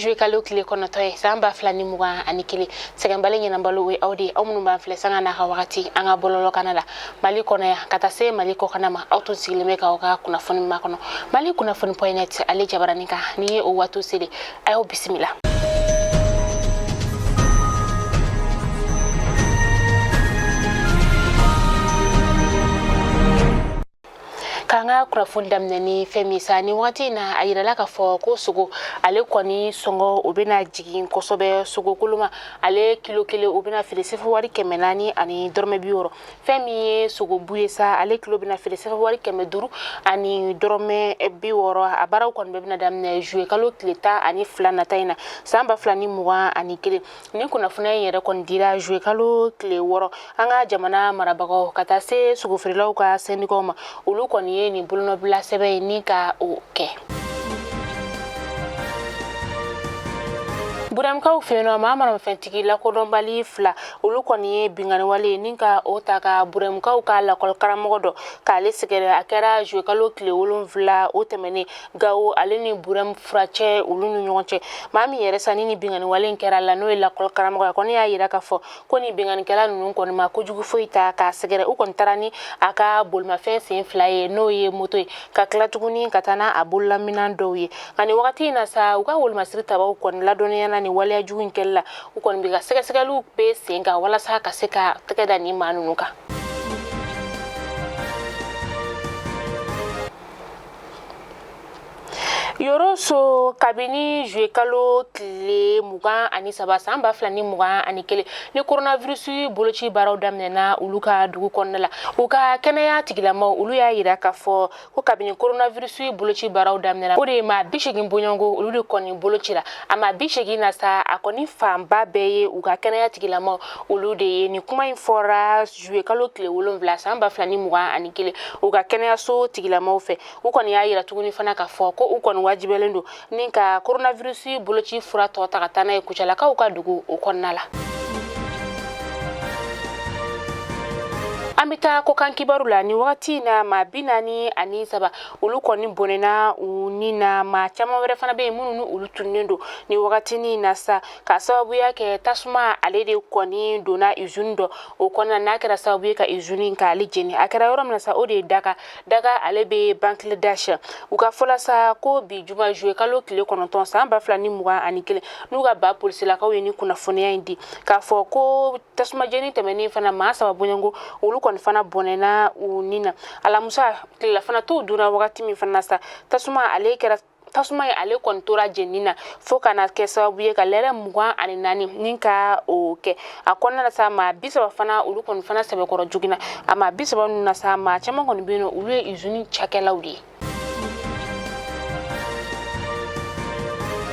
jouer kalo kile kono toy samba flani muga anikili segambale nyina mbalo we audi omnu ba fle sanga na wakati anga bololo kanala Malikona ya katase Maliko kanama auto silimeka oka kuna foni makono Malikunafoni point ale jabaranika ni o watu sili ayo bismillah. Kanga kurafunda mneni femisa ni wati na ayirala ka fo ko sugo ale kwani songo ubina jigin kosobe sugo kuluma ale kilo ubina filesefu wari kemenani ani dorme bioro femi sugo buyesa ale kilo bina filesefu wari kemeduru ani dorme bioro abara kon bebina damne jouer kalo kleta ani flana taina samba flani muwa ani kile ni kuna funa yere kon dira jouer kalo kle woro anga jamana marabago kata se sugo frilaw ka senigoma ulu kon ni buluno bla sebe ni ka oke Buram ka ufeno mama na fentiki la ko dombali fla ulu koni bingani wale ninka otaka buram ka la kol karamodo ka le sigere akera jouer kalo kle ulun fla otemene gawo aleni buram frache ulunu nyonche mami yere sanini bingani wale nkera la no la kol karamodo koni ya yira ka fo koni bingani kala nunu koni ma ko jugu foita ka sigere u kon tarani aka bolma fensi fla ye no ye moto ka klatuguni katana abulla minandoye ngani wakati na sa uka wolma sirita ba kon la doniana ni wale ajuin kella ukon biga sega lu be senga wala sa ka seka tekeda ni manunuka Yoro so kabini jouer kalo kle mugan ani saba samba flani mugan ani kele ni coronavirus bolochi baraw damnena uluka dugu konnala uka kenaya tigilama ulu ya yira ka fo ko kabini coronavirus bolochi baraw damnena ode ma bishegin bonyongo ulu konni bolochi la ama bishegin na sa akoni famba beye uka kenaya tigilama ulu de ni kuma infora jouer kalo kle wolon vla samba flani mugan ani kele uka kenaya so tigilama fe ukoni ya yira tuguni fana ka fo ko ukoni wajibelendo ninka coronavirus bolochi fura to takatana e kuchala ka ukadugu ukonnala Amita ko kan kibarula ni wakati na mabinani ani saba ulu koni bonena unina ma chama were fana be mununu ulu tunendo ni wakati ni nasa ka sababu yake tasuma alede koni dona izundo ukona nakira sababu ka izuni ka alijeni akira yoram nasa ode daga alebe Bangladesh ukafola sa ko bi juma jouer kalo kile kononton sa ba flani muga ani kile nuga ba police la ka weni kuna fone ya indi ka fo ko tasuma jeni temeni fana ma sababu nyango ulu kon fana bonena unina ala musa kila fana to duna wakati mi fana sa tasuma ya ale kontora jenina foka na kesa buye ka lere mugwa ani nani ninka oke akonna na sama bisa fana ulu kon fana sebe koro jugina ama bisa na sama chama kon bino ulu izuni chakelaudi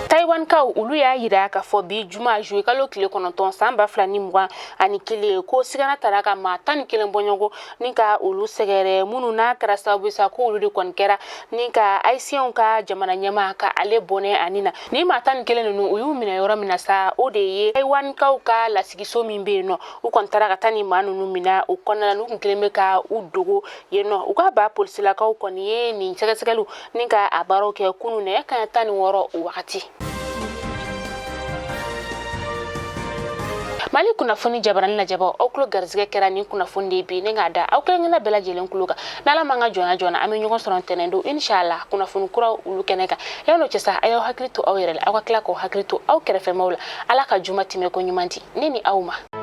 Taiwan ka ulu ya yira ka fo bi juma jouer kalo kile kononton samba flani mwa ani kile ko sigana taraka ma tan kile mbonyogo ninka ulu segere munu na krasa bisa ko ulu de konkera ninka aisien ka jamana nyama ka ale bone anina ni ma tan kile nunu uyu mina yora mina sa odeye Taiwan ka la sigiso mimbe no u kontara ka tani manunu mina u konna nu kile ka udogo yeno u ka ba police la ka u koniye ni segelu ninka abaro ke kunu ne ka tani woro wakati Malikunafoni jabarani la jabo oklo garzige kera ni kunafoni bi ne ngada oklo ngina bela jelen kuluka nala manga jona ame nyugon soron tenendo inshallah kunafoni kura ulu keneka yano chesa ayo hakritu awirele akla ko hakritu aw kerefe maula alaka juma time ko nyumanti nini Aouma